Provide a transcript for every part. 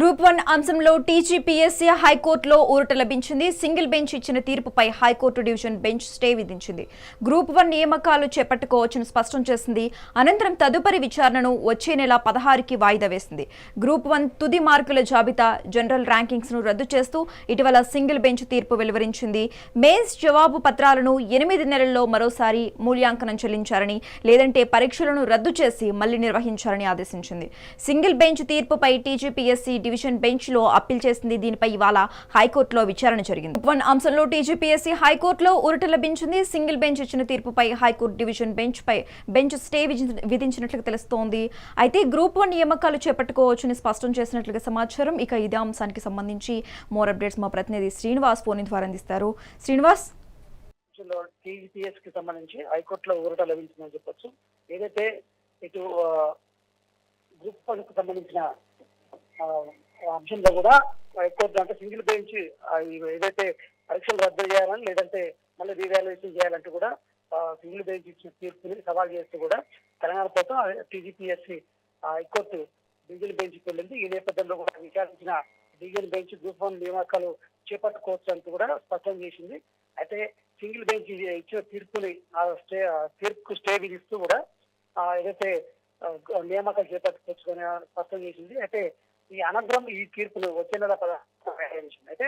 Group 1 అంశంలో TGPSC హైకోర్టులో ఊరట లభించింది. సింగిల్ బెంచ్ ఇచ్చిన తీర్పుపై హైకోర్టు డివిజన్ బెంచ్ స్టే విధించింది. గ్రూప్ 1 నియామకాలు చేపట్టుకోవచ్చని స్పష్టం చేసింది. అనంతరం తదుపరి విచారణను వచ్చే నెల 16కి వాయిదా వేసింది. గ్రూప్ 1 తుది మార్కుల జాబితా, జనరల్ ర్యాంకింగ్స్ ను రద్దు చేస్తూ ఇటీవల సింగిల్ బెంచ్ తీర్పు వెలువరించింది. మెయిన్స్ జవాబు పత్రాలను 8 నెలల్లో మరోసారి మూల్యాంకనం చెల్లించారని, లేదంటే పరీక్షలను రద్దు చేసి మళ్లీ నిర్వహించాలని ఆదేశించింది. సింగిల్ బెంచ్ తీర్పుపై టీజీపీఎస్సీ డివిజన్ బెంచ్ లో అప్పీల్ చేసింది. దీనిపై ఇవాళ హైకోర్టులో విచారణ జరిగింది. గ్రూప్ 1 అంశంలో టీజీపీఎస్సీ హైకోర్టులో ఊరట లభించింది. సింగిల్ బెంచ్ ఇచ్చిన తీర్పుపై హైకోర్టు డివిజన్ బెంచ్ స్టే విధించినట్లుగా తెలుస్తోంది. అయితే గ్రూప్ 1 నియామకాలు చేపట్టుకోవచ్చని స్పష్టం చేసినట్లుగా సమాచారం. ఇక ఇదే అంశానికి సంబంధించి మోర్ అప్డేట్స్ మా ప్రతినిధి శ్రీనివాస్ ఫోన్ ద్వారా అందిస్తారు. శ్రీనివాస్, టీజీపీఎస్ కి సంబంధించి హైకోర్టులో ఊరట లభించిందని చెప్పొచ్చు. ఏదైతే ఇటు గ్రూప్ 1 కు సంబంధించిన అంశంలో కూడా హైకోర్టు అంటే సింగిల్ బెంచ్ ఏదైతే పరీక్షలు రద్దు చేయాలని, లేదంటే మళ్ళీ రీవాల్యుయేషన్ చేయాలంటూ కూడా సింగిల్ బెంచ్ ఇచ్చిన తీర్పుని సవాల్ చేస్తూ కూడా తెలంగాణ ప్రభుత్వం టీజీపీఎస్సీ హైకోర్టు డివిజన్ బెంచ్కి వెళ్ళింది. ఈ నేపథ్యంలో కూడా విచారించిన డివిజన్ బెంచ్ గ్రూప్ 1 నియామకాలు చేపట్టుకోవచ్చు అంటూ కూడా స్పష్టం చేసింది. అయితే సింగిల్ బెంచ్ ఇచ్చిన తీర్పుకు స్టే విధిస్తూ కూడా ఏదైతే నియామకాలు చేపట్టుకోవచ్చుకొని స్పష్టం చేసింది. అయితే ఈ అనంతరం ఈ తీర్పును వచ్చే నెల 16 అయితే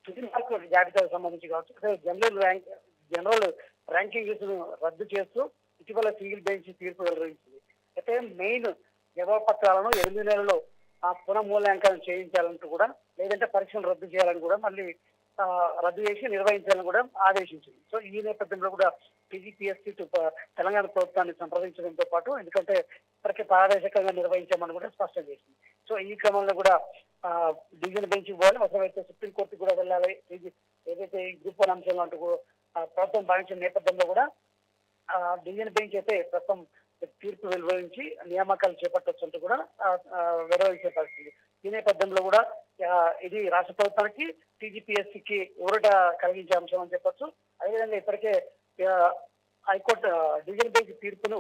తుది మార్కుల జాబితాకు సంబంధించి కావచ్చు, జనరల్ ర్యాంకింగ్స్ ను రద్దు చేస్తూ ఇటీవల సింగిల్ బెంచ్ తీర్పు వెలువరించింది. అయితే మెయిన్ జవాబు పత్రాలను 8 నెలల్లో పునఃమూల్యాంకనం చేయించాలంటూ కూడా, లేదంటే పరీక్షలు రద్దు చేయాలని కూడా మళ్ళీ రద్దు చేసి నిర్వహించాలని కూడా ఆదేశించింది. సో ఈ నేపథ్యంలో కూడా టీజీపీఎస్సీ తెలంగాణ ప్రభుత్వాన్ని సంప్రదించడంతో పాటు, ఎందుకంటే ఇప్పటికే పారదర్శకంగా నిర్వహించామని కూడా స్పష్టం చేసింది. సో ఈ క్రమంలో కూడా డివిజన్ బెంచ్కి పోవాలి, అవసరమైతే సుప్రీంకోర్టుకు కూడా వెళ్ళాలి. ఏదైతే ఈ గ్రూప్ 1 అంశంలో అంటూ ప్రభుత్వం భావించిన నేపథ్యంలో కూడా డివిజన్ బెంచ్ అయితే ప్రస్తుతం తీర్పు వెలువరించి నియామకాలు చేపట్టవచ్చు అంటూ కూడా వెలువరించే పరిస్థితి. ఈ నేపథ్యంలో కూడా ఇది రాష్ట్ర ప్రభుత్వానికి టీజీపీఎస్సీకి ఊరట కలిగించే అంశం అని చెప్పొచ్చు. అదేవిధంగా ఇప్పటికే హైకోర్టు డివిజన్ బెంచ్ తీర్పును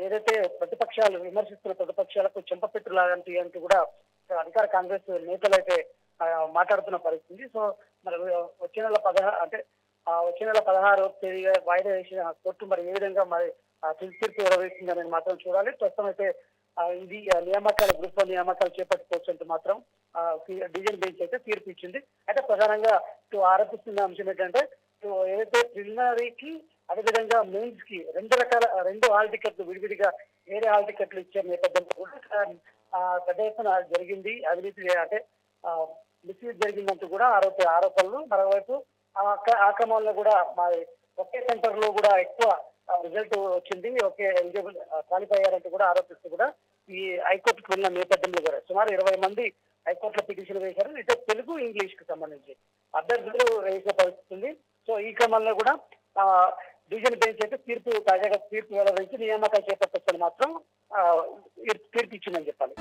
ఏదైతే ప్రతిపక్షాలు విమర్శిస్తున్న ప్రతిపక్షాలకు చెంపపెట్టు లాగంటి అంటూ కూడా అధికార కాంగ్రెస్ నేతలు అయితే మాట్లాడుతున్న పరిస్థితి. సో మరి వచ్చే నెల 16వ తేదీ వాయిదా వేసిన కోర్టు మరి ఏ విధంగా మరి తీర్పు వెలువరిస్తుంది అనేది మాత్రం చూడాలి. ప్రస్తుతం అయితే ఇది నియామకాలు గ్రూప్ 1 నియామకాలు చేపట్టుకోవచ్చు అంటూ మాత్రం డివిజన్ బెంచ్ అయితే తీర్పు ఇచ్చింది. అయితే ప్రధానంగా ఆరోపిస్తున్న అంశం ఏంటంటే ఏదైతే ప్రిలిమినరీకి అదేవిధంగా మెయిన్స్ కి 2 హాల్ టికెట్లు విడివిడిగా వేరే హాల్ టికెట్లు ఇచ్చే నేపథ్యంలో కూడా పెద్ద ఎత్తున జరిగింది అవినీతి, అంటే మిస్యూజ్ జరిగిందంటూ కూడా ఆరోపణలు. మరోవైపు ఆ క్రమంలో కూడా ఒకే సెంటర్ లో కూడా ఎక్కువ రిజల్ట్ వచ్చింది, ఒకే ఎలిజిబుల్ క్వాలిఫై అయ్యారంటూ కూడా ఆరోపిస్తూ కూడా ఈ హైకోర్టుకు వెళ్ళిన నేపథ్యంలో కూడా సుమారు 20 మంది హైకోర్టులో పిటిషన్ వేశారు. ఇటు తెలుగు, ఇంగ్లీష్ కి సంబంధించి అభ్యర్థులు వేసే పరిస్థితి ఉంది. సో ఈ క్రమంలో కూడా డివిజన్ బెంచ్ అయితే తాజాగా తీర్పు వెలువరించి నియామకాలు చేపట్టొచ్చని మాత్రం తీర్పు ఇచ్చిందని చెప్పాలి.